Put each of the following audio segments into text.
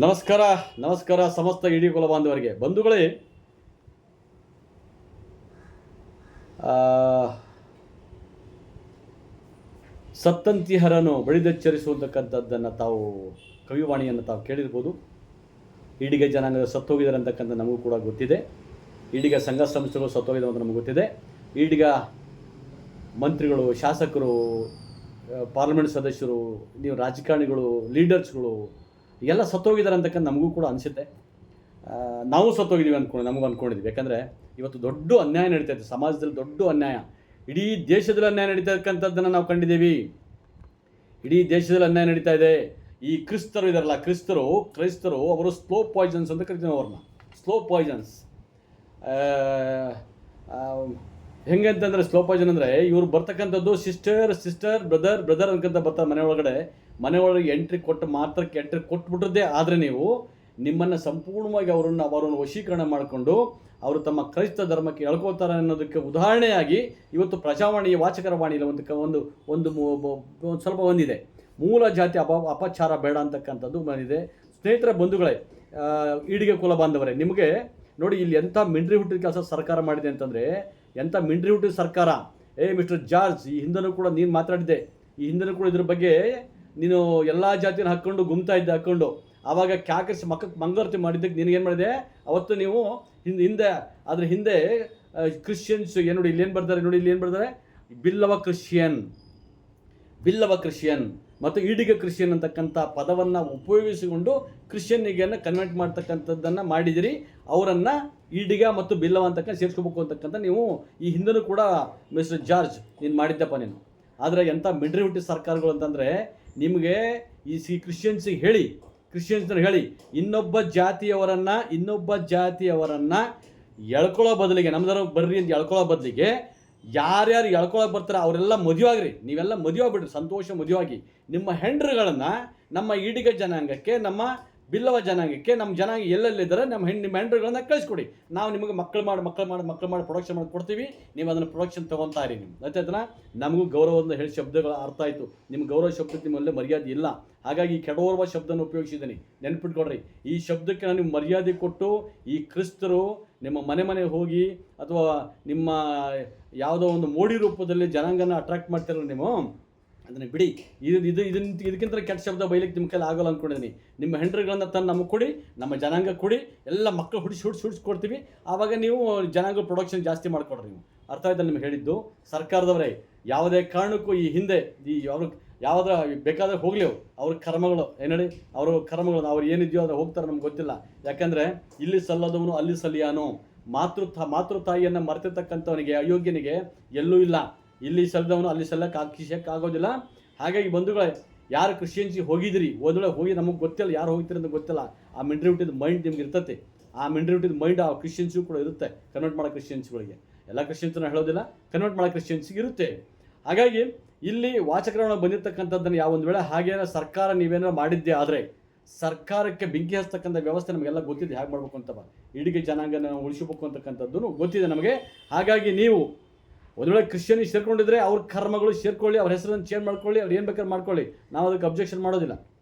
ನಮಸ್ಕಾರ ನಮಸ್ಕಾರ ಸಮಸ್ತ ಇಡೀ ಕುಲ ಬಾಂಧವರಿಗೆ ಬಂಧುಗಳೇ. ಸತ್ತಂತಿಹರನು ಬಳಿದೆಚ್ಚರಿಸುವಂತಕ್ಕಂಥದ್ದನ್ನು ತಾವು ಕವಿವಾಣಿಯನ್ನು ತಾವು ಕೇಳಿರ್ಬೋದು. ಈಡಿಗ ಜನಾಂಗದ ಸತ್ತೋಗಿದ್ದಾರೆ ಅಂತಕ್ಕಂಥ ನಮಗೂ ಕೂಡ ಗೊತ್ತಿದೆ. ಈಡಿಗ ಸಂಘ ಸಂಸ್ಥೆಗಳು ಸತ್ತೋಗಿದ್ದಾವೆ ಅಂತ ನಮಗೆ ಗೊತ್ತಿದೆ. ಈಡಿಗ ಮಂತ್ರಿಗಳು, ಶಾಸಕರು, ಪಾರ್ಲಿಮೆಂಟ್ ಸದಸ್ಯರು, ನೀವು ರಾಜಕಾರಣಿಗಳು, ಲೀಡರ್ಸ್ಗಳು ಎಲ್ಲ ಸತ್ತೋಗಿದ್ದಾರೆ ಅಂತಕ್ಕಂಥ ನಮಗೂ ಕೂಡ ಅನಿಸುತ್ತೆ. ನಾವು ಸತ್ತೋಗಿದ್ದೀವಿ ನಮಗೂ ಅಂದ್ಕೊಂಡಿದ್ವಿ. ಯಾಕಂದರೆ ಇವತ್ತು ದೊಡ್ಡ ಅನ್ಯಾಯ ನಡೀತಾ ಇದೆ ಸಮಾಜದಲ್ಲಿ, ದೊಡ್ಡ ಅನ್ಯಾಯ, ಇಡೀ ದೇಶದಲ್ಲಿ ಅನ್ಯಾಯ ನಡೀತಕ್ಕಂಥದ್ದನ್ನು ನಾವು ಕಂಡಿದ್ದೀವಿ. ಇಡೀ ದೇಶದಲ್ಲಿ ಅನ್ಯಾಯ ನಡೀತಾ ಇದೆ. ಈ ಕ್ರಿಸ್ತರು ಇದಾರಲ್ಲ, ಕ್ರೈಸ್ತರು ಅವರು ಸ್ಲೋ ಪಾಯ್ಸನ್ಸ್ ಅಂತ ಕರಿತೀವಿ ಅವ್ರನ್ನ. ಸ್ಲೋ ಪಾಯ್ಸನ್ಸ್ ಹೆಂಗೆ ಅಂತಂದರೆ, ಸ್ಲೋ ಪಾಯ್ಸನ್ ಅಂದರೆ ಇವರು ಬರ್ತಕ್ಕಂಥದ್ದು ಸಿಸ್ಟರ್ ಬ್ರದರ್ ಅನ್ಕೊಂತ ಬರ್ತಾರೆ ಮನೆ ಒಳಗೆ ಎಂಟ್ರಿ ಕೊಟ್ಬಿಟ್ರದ್ದೇ ಆದರೆ ನೀವು ನಿಮ್ಮನ್ನು ಸಂಪೂರ್ಣವಾಗಿ ಅವರನ್ನು ವಶೀಕರಣ ಮಾಡಿಕೊಂಡು ಅವರು ತಮ್ಮ ಕ್ರೈಸ್ತ ಧರ್ಮಕ್ಕೆ ಎಳ್ಕೊಳ್ತಾರೆ ಅನ್ನೋದಕ್ಕೆ ಉದಾಹರಣೆಯಾಗಿ ಇವತ್ತು ಪ್ರಜಾವಾಣಿಯ ವಾಚಕರ ವಾಣಿಯಲ್ಲಿ ಒಂದು ಸ್ವಲ್ಪ ಬಂದಿದೆ. ಮೂಲ ಜಾತಿ ಅಪಚಾರ ಬೇಡ ಅಂತಕ್ಕಂಥದ್ದು ಬಂದಿದೆ. ಸ್ನೇಹಿತರ, ಬಂಧುಗಳೇ, ಈಡಿಗೆ ಕುಲ ಬಾಂಧವರೇ, ನಿಮಗೆ ನೋಡಿ ಇಲ್ಲಿ ಎಂಥ ಮಿಂಡ್ರಿ ಹುಟ್ಟಿದ ಕೆಲಸ ಸರ್ಕಾರ ಮಾಡಿದೆ ಅಂತಂದರೆ, ಎಂಥ ಮಿಂಡ್ರಿ ಹುಟ್ಟಿದ ಸರ್ಕಾರ. ಮಿಸ್ಟರ್ ಜಾರ್ಜ್, ಈ ಹಿಂದನೂ ಕೂಡ ನೀನು ಮಾತಾಡಿದ್ದೆ. ಈ ಹಿಂದನೂ ಕೂಡ ಇದ್ರ ಬಗ್ಗೆ ನೀನು ಎಲ್ಲ ಜಾತಿಯನ್ನು ಹಾಕ್ಕೊಂಡು ಗುಮ್ತಾ ಇದ್ದೆ ಹಾಕ್ಕೊಂಡು. ಆವಾಗ ಕ್ಯಾಕರಿಸಿ ಮಂಗಳಾರತಿ ಮಾಡಿದ್ದಕ್ಕೆ ನಿನಗೇನು ಮಾಡಿದೆ ಅವತ್ತು ನೀವು ಅದ್ರ ಹಿಂದೆ ಕ್ರಿಶ್ಚಿಯನ್ಸ್ ನೋಡಿ ಇಲ್ಲಿ ಏನು ಬರ್ತಾರೆ ಬಿಲ್ಲವ ಕ್ರಿಶ್ಚಿಯನ್ ಮತ್ತು ಈಡಿಗ ಕ್ರಿಶ್ಚಿಯನ್ ಅಂತಕ್ಕಂಥ ಪದವನ್ನು ಉಪಯೋಗಿಸಿಕೊಂಡು ಕ್ರಿಶ್ಚಿಯನ್ನಿಗೆಯನ್ನು ಕನ್ವರ್ಟ್ ಮಾಡ್ತಕ್ಕಂಥದ್ದನ್ನು ಮಾಡಿದಿರಿ. ಅವರನ್ನು ಈಡಿಗ ಮತ್ತು ಬಿಲ್ಲವ ಅಂತಕ್ಕ ಸೇರಿಸ್ಕೋಬೇಕು ಅಂತಕ್ಕಂಥ ನೀವು ಈ ಹಿಂದನೂ ಕೂಡ ಮಿಸ್ಟರ್ ಜಾರ್ಜ್ ನೀನು ಮಾಡಿದ್ದಪ್ಪ ನೀನು. ಆದರೆ ಎಂಥ ಮಿಡ್ರಿ ಹುಟ್ಟಿ ಸರ್ಕಾರಗಳು ಅಂತಂದರೆ, ನಿಮಗೆ ಈ ಕ್ರಿಶ್ಚಿಯನ್ಸಿಗೆ ಹೇಳಿ ಇನ್ನೊಬ್ಬ ಜಾತಿಯವರನ್ನು ಎಳ್ಕೊಳ್ಳೋ ಬದಲಿಗೆ, ನಮ್ದಾರು ಬರ್ರಿ ಅಂತ ಎಳ್ಕೊಳ್ಳೋ ಬದಲಿಗೆ ಯಾರ್ಯಾರು ಎಳ್ಕೊಳ್ಳೋಕೆ ಬರ್ತಾರೆ ಅವರೆಲ್ಲ ಮದುವೆ ಆಗ್ರಿ. ನೀವೆಲ್ಲ ಮದುವೆ ಆಗ್ಬಿಡ್ರಿ, ಸಂತೋಷ ಮದುವಾಗಿ ನಿಮ್ಮ ಹೆಂಡ್ರುಗಳನ್ನು ನಮ್ಮ ಈಡಿಗ ಜನಾಂಗಕ್ಕೆ, ನಮ್ಮ ಬಿಲ್ಲವ ಜನಾಂಗಕ್ಕೆ, ನಮ್ಮ ಜನಾಂಗ ಎಲ್ಲೆಲ್ಲಿದ್ದಾರೆ ನಿಮ್ಮ ಹೆಂಡ್ರುಗಳನ್ನ ಕಳಿಸ್ಕೊಡಿ. ನಾವು ನಿಮಗೆ ಮಕ್ಕಳು ಮಾಡಿ ಪ್ರೊಡಕ್ಷನ್ ಮಾಡಿ ಕೊಡ್ತೀವಿ. ನೀವು ಅದನ್ನು ಪ್ರೊಡಕ್ಷನ್ ತೊಗೊತಾ ಇರಿ. ನೀವು ಅದನ್ನ ನಮಗೂ ಗೌರವದಿಂದ ಹೇಳಿ ಶಬ್ದಗಳ ಅರ್ಥ ಆಯಿತು. ನಿಮ್ಮ ಗೌರವ ಶಬ್ದಕ್ಕೆ ನಿಮ್ಮಲ್ಲೇ ಮರ್ಯಾದೆ ಇಲ್ಲ. ಹಾಗಾಗಿ ಕೆಡೋರ್ವ ಶಬ್ದನ ಉಪಯೋಗಿಸಿದ್ದೀನಿ, ನೆನ್ಪಿಟ್ಕೊಡ್ರಿ. ಈ ಶಬ್ದಕ್ಕೆ ನಾನು ನೀವು ಮರ್ಯಾದೆ ಕೊಟ್ಟು, ಈ ಕ್ರಿಸ್ತರು ನಿಮ್ಮ ಮನೆ ಹೋಗಿ ಅಥವಾ ನಿಮ್ಮ ಯಾವುದೋ ಒಂದು ಮೋಡಿ ರೂಪದಲ್ಲಿ ಜನಾಂಗನ ಅಟ್ರಾಕ್ಟ್ ಮಾಡ್ತಿರಲ್ಲ ನೀವು, ಅದನ್ನು ಬಿಡಿ. ಇದಕ್ಕಿಂತ ಕೆಟ್ಟ ಶಬ್ದ ಬೈಲಿಕ್ಕೆ ನಿಮ್ಮ ಕೈಲಿ ಆಗೋಲ್ಲ ಅಂದ್ಕೊಂಡಿದ್ದೀನಿ. ನಿಮ್ಮ ಹೆಂಡ್ರುಗಳನ್ನ ತಂದು ನಮಗೆ ಕೊಡಿ, ನಮ್ಮ ಜನಾಂಗ ಕೊಡಿ, ಎಲ್ಲ ಮಕ್ಕಳು ಹುಡಿಸಿ ಕೊಡ್ತೀವಿ. ಆವಾಗ ನೀವು ಜನಾಂಗ ಪ್ರೊಡಕ್ಷನ್ ಜಾಸ್ತಿ ಮಾಡಿಕೊಡ್ರಿ. ನೀವು ಅರ್ಥ ಆಯ್ತಲ್ಲ ನಿಮ್ಗೆ ಹೇಳಿದ್ದು. ಸರ್ಕಾರದವರೇ ಯಾವುದೇ ಕಾರಣಕ್ಕೂ ಈ ಹಿಂದೆ ಯಾವುದ್ರ ಬೇಕಾದ್ರೆ ಹೋಗಲಿ, ಅವ್ರ ಕರ್ಮಗಳು ಅವ್ರು ಏನಿದೆಯೋ ಅದು ಹೋಗ್ತಾರೆ, ನಮ್ಗೆ ಗೊತ್ತಿಲ್ಲ. ಯಾಕಂದರೆ ಇಲ್ಲಿ ಸಲ್ಲದವನು ಅಲ್ಲಿ ಸಲ್ಲಿಯಾನು. ಮಾತೃ ತಾಯಿಯನ್ನು ಮರೆತಿರ್ತಕ್ಕಂಥವನಿಗೆ, ಅಯೋಗ್ಯನಿಗೆ ಎಲ್ಲೂ ಇಲ್ಲ. ಇಲ್ಲಿ ಸಲ್ಲದವನು ಅಲ್ಲಿ ಸಲ್ಲಕ್ಕೆ ಆಗೋದಿಲ್ಲ. ಹಾಗಾಗಿ ಬಂಧುಗಳೇ, ಯಾರು ಕ್ರಿಶ್ಚಿಯನ್ಸಿಗೆ ಹೋಗಿದಿರಿ, ಹೋಗಿ ನಮಗೆ ಗೊತ್ತಿಲ್ಲ, ಯಾರು ಹೋಗ್ತೀರಿ ಅಂತ ಗೊತ್ತಿಲ್ಲ. ಆ ಮಿಂಡ್ರಿ ಹುಟ್ಟಿದ ಮೈಂಡ್ ನಿಮ್ಗೆ ಇರ್ತೈತೆ. ಆ ಮಿಂಡ್ರಿ ಹುಟ್ಟಿದ ಮೈಂಡ್ ಆ ಕ್ರಿಶ್ಚಿಯನ್ಸಿಗೂ ಕೂಡ ಇರುತ್ತೆ. ಕನ್ವರ್ಟ್ ಮಾಡೋ ಕ್ರಿಶ್ಚಿಯನ್ಸ್ಗಳಿಗೆ, ಎಲ್ಲ ಕ್ರಿಶ್ಚಿಯನ್ಸನ್ನ ಹೇಳೋದಿಲ್ಲ, ಕನ್ವರ್ಟ್ ಮಾಡೋ ಕ್ರಿಶ್ಚಿಯನ್ಸಿಗೆ ಇರುತ್ತೆ. ಹಾಗಾಗಿ ಇಲ್ಲಿ ವಾಚಕರಣ ಬಂದಿರತಕ್ಕಂಥದ್ದನ್ನು ಯಾವೊಂದು ವೇಳೆ ಹಾಗೇನೋ ಸರ್ಕಾರ ನೀವೇನಾರು ಮಾಡಿದ್ದೆ ಆದರೆ ಸರ್ಕಾರಕ್ಕೆ ಬೆಂಕಿ ಹಚ್ಚತಕ್ಕಂಥ ವ್ಯವಸ್ಥೆ ನಮಗೆಲ್ಲ ಗೊತ್ತಿದೆ, ಹೇಗೆ ಮಾಡಬೇಕು ಅಂತ. ಈಡಿಗೆ ಜನಾಂಗನ ಉಳಿಸಬೇಕು ಅಂತಕ್ಕಂಥದ್ದು ಗೊತ್ತಿದೆ ನಮಗೆ. ಹಾಗಾಗಿ ನೀವು ಒಂದು ವೇಳೆ ಕ್ರಿಶ್ಚಿಯನಿಗೆ ಸೇರ್ಕೊಂಡಿದ್ರೆ ಅವ್ರ ಕರ್ಮಗಳು ಸೇರ್ಕೊಳ್ಳಿ, ಅವ್ರ ಹೆಸರನ್ನು ಚೇಂಜ್ ಮಾಡ್ಕೊಳ್ಳಿ, ಅವ್ರು ಏನು ಬೇಕಾದ್ರೆ ಮಾಡ್ಕೊಳ್ಳಿ, ನಾವು ಅದಕ್ಕೆ ಅಬ್ಜೆಕ್ಷನ್ ಮಾಡೋದಿಲ್ಲ.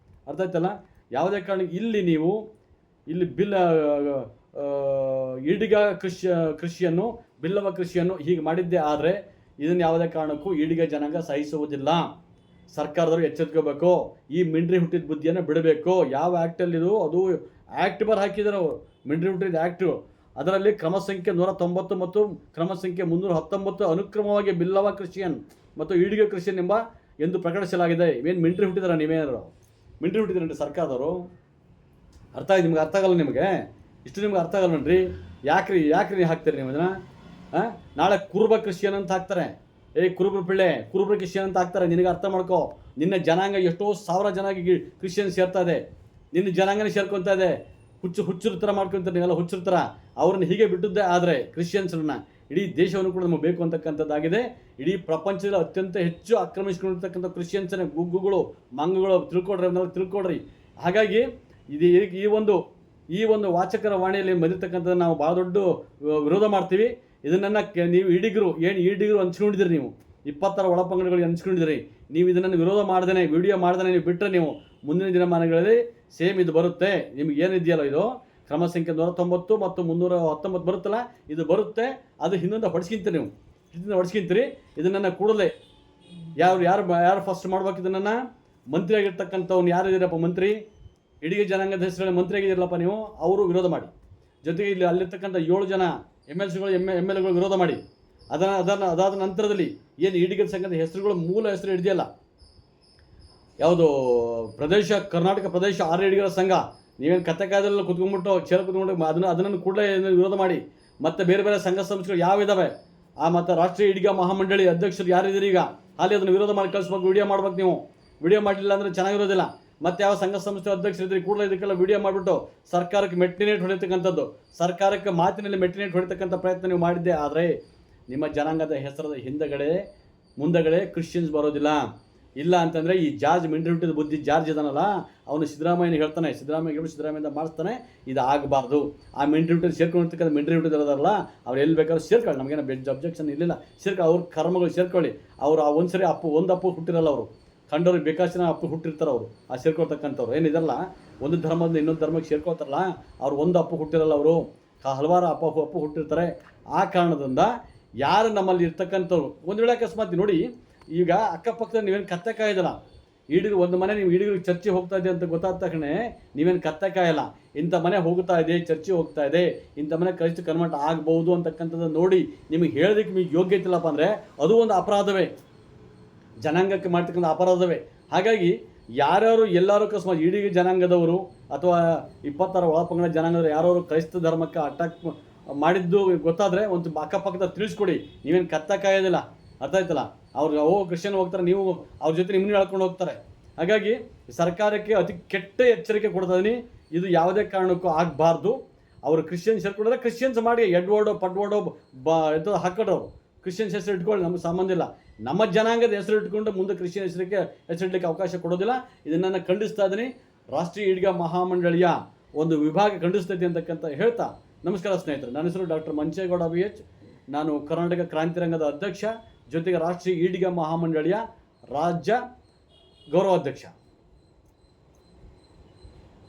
ಅರ್ಥ ಆಯ್ತಲ್ಲ? ಯಾವುದೇ ಕಾರಣಕ್ಕೆ ಇಲ್ಲಿ ಈಡಿಗ ಕ್ರಿಶ್ಚಿಯನ್ನು, ಬಿಲ್ಲವ ಕ್ರಿಶ್ಚಿಯನ್ನು ಹೀಗೆ ಮಾಡಿದ್ದೇ ಆದರೆ ಇದನ್ನು ಯಾವುದೇ ಕಾರಣಕ್ಕೂ ಈಡಿಗ ಜನಾಂಗ ಸಹಿಸುವುದಿಲ್ಲ. ಸರ್ಕಾರದವರು ಎಚ್ಚೆತ್ಕೋಬೇಕು. ಈ ಮಿಂಡ್ರಿ ಹುಟ್ಟಿದ ಬುದ್ಧಿಯನ್ನು ಬಿಡಬೇಕು. ಯಾವ ಆ್ಯಕ್ಟಲ್ಲಿದು ಅದು ಆ್ಯಕ್ಟ್ ಹಾಕಿದ್ದಾರೆ ಅವರು, ಮಿಂಡ್ರಿ ಹುಟ್ಟಿದ ಆ್ಯಕ್ಟು. ಅದರಲ್ಲಿ ಕ್ರಮ ಸಂಖ್ಯೆ 190 ಮತ್ತು ಕ್ರಮ ಸಂಖ್ಯೆ 319 ಅನುಕ್ರಮವಾಗಿ ಬಿಲ್ಲವ ಕ್ರಿಶ್ಚಿಯನ್ ಮತ್ತು ಈಡಿಗ ಕ್ರಿಶ್ಚಿಯನ್ ಎಂದು ಪ್ರಕಟಿಸಲಾಗಿದೆ. ಏನು ಮಿಂಡ್ರಿ ಹುಟ್ಟಿದಾರ? ನೀವೇನಾರು ಮಿಂಡ್ರಿ ಹುಟ್ಟಿದ್ರಿ ಸರ್ಕಾರದವರು? ನಿಮ್ಗೆ ಅರ್ಥ ಆಗಲ್ಲ. ನಿಮಗೆ ನಿಮ್ಗೆ ಅರ್ಥ ಆಗಲ್ಲನ್ರಿ. ಯಾಕ್ರಿ ನೀವು ಹಾಕ್ತೀರಿ ನೀವು ಇದನ್ನು? ನಾಳೆ ಕುರುಬ ಕ್ರಿಶ್ಚಿಯನ್ ಅಂತ ಹಾಕ್ತಾರೆ. ಕುರುಬ್ರ ಕ್ರಿಶ್ಚಿಯನ್ ಅಂತ ಹಾಕ್ತಾರೆ. ನಿನಗೆ ಅರ್ಥ ಮಾಡ್ಕೋ. ನಿನ್ನ ಜನಾಂಗ ಎಷ್ಟೋ ಸಾವಿರ ಜನ ಕ್ರಿಶ್ಚಿಯನ್ ಸೇರ್ತಾ ಇದೆ, ನಿನ್ನ ಜನಾಂಗನೇ ಸೇರ್ಕೊತಾ ಇದೆ. ಹುಚ್ಚರ ಥರ ಮಾಡ್ಕೊತಾರೆ ನೀವೆಲ್ಲ, ಹುಚ್ಚರ ಥರ. ಅವ್ರನ್ನ ಹೀಗೆ ಬಿಟ್ಟಿದ್ದೆ ಆದರೆ ಕ್ರಿಶ್ಚಿಯನ್ಸ್ರನ್ನ ಇಡೀ ದೇಶವನ್ನು ಕೂಡ ನಮಗೆ ಬೇಕು ಅಂತಕ್ಕಂಥದ್ದಾಗಿದೆ. ಇಡೀ ಪ್ರಪಂಚದಲ್ಲಿ ಅತ್ಯಂತ ಹೆಚ್ಚು ಆಕ್ರಮಿಸ್ಕೊಂಡಿರ್ತಕ್ಕಂಥ ಕ್ರಿಶ್ಚಿಯನ್ಸನ್ನ ಗುಗ್ಗುಗಳು, ಮಂಗಗಳು ತಿಳ್ಕೊಡ್ರಿ. ಹಾಗಾಗಿ ಈ ಒಂದು ವಾಚಕರ ವಾಣಿಯಲ್ಲಿ ಬಂದಿರತಕ್ಕಂಥದ್ದು ನಾವು ಭಾಳ ದೊಡ್ಡ ವಿರೋಧ ಮಾಡ್ತೀವಿ. ಇದನ್ನು ನೀವು ಈಡಿಗರು ಹಂಚ್ಕೊಂಡಿದ್ದೀರಿ. ನೀವು 20 ಒಳಪಂಗಡಗಳಿಗೆ ಹಂಚ್ಕೊಂಡಿದ್ದೀರಿ. ನೀವು ಇದನ್ನು ವಿರೋಧ ಮಾಡ್ದೇ, ವಿಡಿಯೋ ಮಾಡ್ದೇ ನೀವು ಬಿಟ್ಟರೆ ನೀವು ಮುಂದಿನ ದಿನಮಾನಗಳಲ್ಲಿ ಸೇಮ್ ಇದು ಬರುತ್ತೆ. ನಿಮ್ಗೆ ಏನಿದೆಯಲ್ಲ ಇದು ಕ್ರಮ ಸಂಖ್ಯೆ 190 ಮತ್ತು 319 ಬರುತ್ತಲ್ಲ, ಇದು ಬರುತ್ತೆ. ಅದು ಹಿಂದಿಂದ ಹೊಡ್ಸ್ಕಿಂತೀರಿ, ನೀವು ಹಿಂದಿಂದ ಹೊಡ್ಸ್ಕಿಂತೀರಿ. ಇದನ್ನು ಕೂಡಲೇ ಯಾರು ಫಸ್ಟ್ ಮಾಡ್ಬೇಕು ಇದನ್ನು? ಮಂತ್ರಿ ಆಗಿರ್ತಕ್ಕಂಥವ್ನು ಯಾರಿದ್ದೀರಪ್ಪ ಮಂತ್ರಿ, ಇಡೀ ಜನಾಂಗದ ಹೆಸರಲ್ಲಿ ಮಂತ್ರಿ ಆಗಿದ್ದೀರಲ್ಲಪ್ಪ ನೀವು, ಅವರು ವಿರೋಧ ಮಾಡಿ. ಜೊತೆಗೆ ಇಲ್ಲಿ ಅಲ್ಲಿರ್ತಕ್ಕಂಥ 7 ಜನ MLCಗಳು ಎಮ್ ಎಲ್ ಎಗಳು ವಿರೋಧ ಮಾಡಿ. ಅದಾದ ನಂತರದಲ್ಲಿ ಏನು ಈಡಿಗರ ಸಂಘದ ಹೆಸರುಗಳು ಮೂಲ ಹೆಸರು ಹಿಡಿದಿಯಲ್ಲ, ಯಾವುದು ಕರ್ನಾಟಕ ಪ್ರದೇಶ ಆರ್ಯ ಈಡಿಗರ ಸಂಘ, ನೀವೇನು ಕತ್ತಕಾಯದಲ್ಲಿ ಕುತ್ಕೊಂಡ್ಬಿಟ್ಟು ಚೇರ್ ಕುತ್ಕೊಂಡು ಅದನ್ನು ಕೂಡಲೇ ವಿರೋಧ ಮಾಡಿ. ಮತ್ತು ಬೇರೆ ಬೇರೆ ಸಂಘ ಸಂಸ್ಥೆಗಳು ಯಾವಿದ್ದಾವೆ, ಮತ್ತು ರಾಷ್ಟ್ರೀಯ ಈಡಿಗ ಮಹಾಮಂಡಳಿ ಅಧ್ಯಕ್ಷರು ಯಾರಿದ್ದೀರಿ ಈಗ, ಅಲ್ಲಿ ಅದನ್ನು ವಿರೋಧ ಮಾಡಿ ಕಳಿಸ್ಬೇಕು, ವಿಡಿಯೋ ಮಾಡ್ಬೇಕು. ನೀವು ವಿಡಿಯೋ ಮಾಡಲಿಲ್ಲ ಅಂದರೆ ಚೆನ್ನಾಗಿರೋದಿಲ್ಲ. ಮತ್ತು ಯಾವ ಸಂಘ ಸಂಸ್ಥೆ ಅಧ್ಯಕ್ಷರಿದ್ದೀರಿ ಕೂಡಲೇ ಇದಕ್ಕೆಲ್ಲ ವಿಡಿಯೋ ಮಾಡಿಬಿಟ್ಟು ಸರ್ಕಾರಕ್ಕೆ ಮೆಟ್ಟಿನೇಟ್ ಹೊಡಿತಕ್ಕಂಥದ್ದು, ಸರ್ಕಾರಕ್ಕೆ ಮಾತಿನಲ್ಲಿ ಮೆಟ್ಟಿನೇಟ್ ಹೊಡಿತಕ್ಕಂಥ ಪ್ರಯತ್ನ ನೀವು ಮಾಡಿದ್ದೆ. ಆದರೆ ನಿಮ್ಮ ಜನಾಂಗದ ಹೆಸರದ ಮುಂದಗಡೆ ಕ್ರಿಶ್ಚಿಯನ್ಸ್ ಬರೋದಿಲ್ಲ. ಇಲ್ಲ ಅಂತಂದರೆ ಈ ಜಾರ್ಜ್ ಮಿಂಡ್ರಿ ಹುಟ್ಟಿದ ಬುದ್ಧಿ ಜಾರ್ಜ್ ಇದಾನಲ್ಲ, ಅವನು ಸಿದ್ದರಾಮಯ್ಯನಿಗೆ ಹೇಳ್ತಾನೆ, ಸಿದ್ದರಾಮಯ್ಯದಿಂದ ಮಾಡಿಸ್ತಾನೆ, ಇದು ಆಗಬಾರ್ದು. ಆ ಮಿಂಡ್ರಿ ಹುಟ್ಟಿದ ಸೇರ್ಕೊಂಡಿರ್ತಕ್ಕಂಥ ಮಿಂಡ್ರಿ ಹುಟ್ಟಿದಾರಲ್ಲ, ಅವ್ರು ಎಲ್ಲಿ ಬೇಕಾದ್ರೂ ಸೇರ್ಕೊಳ್ಳಿ, ನಮಗೇನು ಅಬ್ಜೆಕ್ಷನ್ ಇರಲಿಲ್ಲ, ಅವ್ರ ಕರ್ಮಗಳು ಸೇರ್ಕೊಳ್ಳಿ. ಅವರು ಆ ಒಂದ್ಸರಿ ಒಂದು ಅಪ್ಪು ಹುಟ್ಟಿರಲ್ಲ, ಅವರು ಕಂಡವ್ರಿಗೆ ಬೇಕಾಸಿನ ಅಪ್ಪು ಹುಟ್ಟಿರ್ತಾರೆ. ಅವರು ಆ ಸೇರ್ಕೊಳ್ತಕ್ಕಂಥವ್ರು ಏನಿದಲ್ಲ, ಒಂದು ಧರ್ಮದಿಂದ ಇನ್ನೊಂದು ಧರ್ಮಕ್ಕೆ ಸೇರ್ಕೊಳ್ತಾರಲ್ಲ, ಅವ್ರು ಒಂದು ಅಪ್ಪು ಹುಟ್ಟಿರಲ್ಲ, ಅವರು ಹಲವಾರು ಅಪ್ಪು ಹುಟ್ಟಿರ್ತಾರೆ. ಆ ಕಾರಣದಿಂದ ಯಾರು ನಮ್ಮಲ್ಲಿ ಇರ್ತಕ್ಕಂಥವ್ರು ಒಂದು ವೇಳೆ ಅಕಸ್ಮಾತ್ ನೋಡಿ, ಈಗ ಅಕ್ಕಪಕ್ಕದಲ್ಲಿ ನೀವೇನು ಕತ್ತೆ ಕಾಯ್ದಲ್ಲ, ಒಂದು ಮನೆ ನೀವು ಈಡಿಗರಿಗೆ ಚರ್ಚೆ ಹೋಗ್ತಾ ಇದೆ ಅಂತ ಗೊತ್ತಾದ ತಕ್ಷಣ ನೀವೇನು ಕತ್ತೆ ಕಾಯಲ್ಲ, ಇಂಥ ಮನೆ ಹೋಗ್ತಾ ಇದೆ, ಚರ್ಚೆ ಹೋಗ್ತಾ ಇದೆ, ಇಂಥ ಮನೆ ಕ್ರೈಸ್ತ ಕನ್ವರ್ಟ್ ಆಗ್ಬೋದು ಅಂತಕ್ಕಂಥದ್ದು ನೋಡಿ ನಿಮಗೆ ಹೇಳೋದಕ್ಕೆ ನಿಮಗೆ ಯೋಗ್ಯತೆ ಇಲ್ಲಪ್ಪ ಅಂದರೆ ಅದು ಒಂದು ಅಪರಾಧವೇ, ಜನಾಂಗಕ್ಕೆ ಮಾಡ್ತಕ್ಕಂಥ ಅಪರಾಧವೇ. ಹಾಗಾಗಿ ಯಾರ್ಯಾರು ಎಲ್ಲರೂ ಅಕಸ್ಮಾತ್ ಈಡಿಗ ಜನಾಂಗದವರು ಅಥವಾ 26 ಒಳಪಂಗಡ ಜನಾಂಗದವರು ಯಾರು ಕ್ರೈಸ್ತ ಧರ್ಮಕ್ಕೆ ಅಟ್ಯಾಕ್ ಮಾಡಿದ್ದು ಗೊತ್ತಾದರೆ ಒಂದು ಅಕ್ಕಪಕ್ಕದ ತಿಳಿಸ್ಕೊಡಿ. ನೀವೇನು ಕತ್ತ ಕಾಯೋದಿಲ್ಲ, ಅರ್ಥ ಆಯ್ತಲ್ಲ. ಅವ್ರು ಕ್ರಿಶ್ಚಿಯನ್ ಹೋಗ್ತಾರೆ, ನೀವು ಅವ್ರ ಜೊತೆ ನಿಮ್ಮನ್ನು ಹೇಳ್ಕೊಂಡು ಹೋಗ್ತಾರೆ. ಹಾಗಾಗಿ ಸರ್ಕಾರಕ್ಕೆ ಅತಿ ಕೆಟ್ಟ ಎಚ್ಚರಿಕೆ ಕೊಡ್ತಾ ಇದೀನಿ, ಇದು ಯಾವುದೇ ಕಾರಣಕ್ಕೂ ಆಗಬಾರ್ದು. ಅವರು ಕ್ರಿಶ್ಚಿಯನ್ ಸೇರ್ಕೊಂಡ್ರೆ ಕ್ರಿಶ್ಚಿಯನ್ಸ್ ಮಾಡಿ, ಎಡ್ವರ್ಡೋ ಪಡ್ವರ್ಡೋ ಹಾಕೋರು ಕ್ರಿಶ್ಚಿಯನ್ಸ್ ಹೆಸರು ಇಟ್ಕೊಳ್ಳಿ, ನಮಗೆ ಸಂಬಂಧ ಇಲ್ಲ. ನಮ್ಮ ಜನಾಂಗದ ಹೆಸರು ಇಟ್ಕೊಂಡು ಮುಂದೆ ಕ್ರಿಶ್ಚಿಯನ್ ಹೆಸರಿಡಲಿಕ್ಕೆ ಅವಕಾಶ ಕೊಡೋದಿಲ್ಲ. ಇದನ್ನು ಖಂಡಿಸ್ತಾ ಇದ್ದೀನಿ. ರಾಷ್ಟ್ರೀಯ ಈಡಿಗ ಮಹಾಮಂಡಳಿಯ ಒಂದು ವಿಭಾಗ ಖಂಡಿಸ್ತೈತಿ ಅಂತಕ್ಕಂಥ ಹೇಳ್ತಾ ನಮಸ್ಕಾರ ಸ್ನೇಹಿತರೆ. ನನ್ನ ಹೆಸರು ಡಾಕ್ಟರ್ ಮಂಚೇಗೌಡ BH. ನಾನು ಕರ್ನಾಟಕ ಕ್ರಾಂತಿರಂಗದ ಅಧ್ಯಕ್ಷ, ಜೊತೆಗೆ ರಾಷ್ಟ್ರೀಯ ಈಡಿಗ ಮಹಾಮಂಡಳಿಯ ರಾಜ್ಯ ಗೌರವಾಧ್ಯಕ್ಷ.